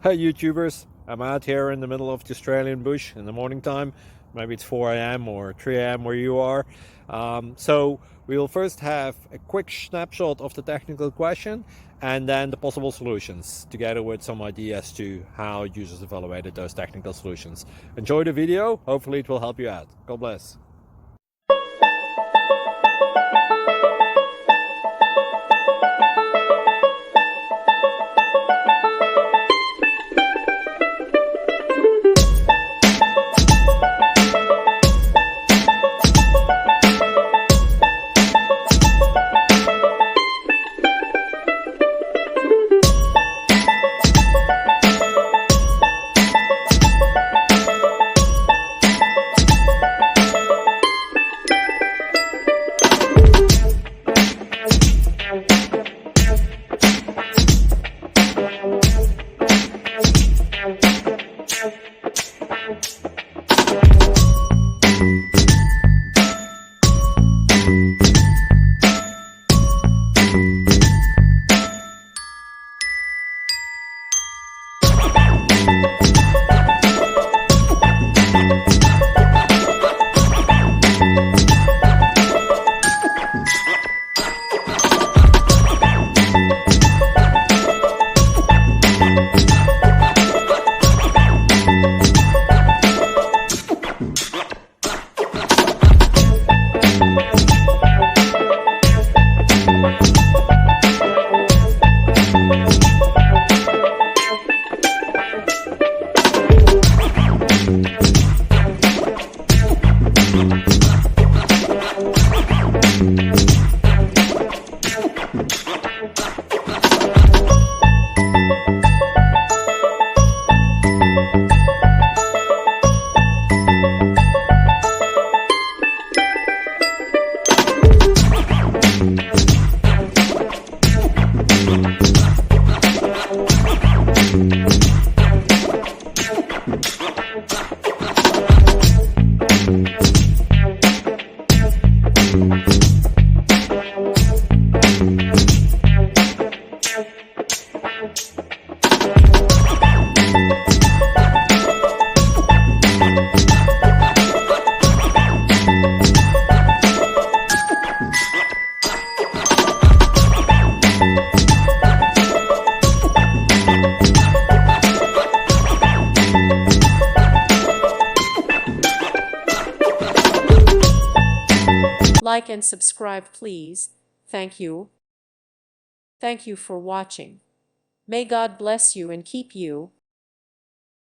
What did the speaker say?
Hey YouTubers, I'm out here in the middle of the Australian bush in the morning time. Maybe it's 4 a.m. or 3 a.m. where you are. So we'll first have a quick snapshot of the technical question and then the possible solutions, together with some ideas to how users evaluated those technical solutions. Enjoy the video, hopefully it will help you out. God bless. Like and subscribe, please. Thank you. Thank you for watching. May God bless you and keep you.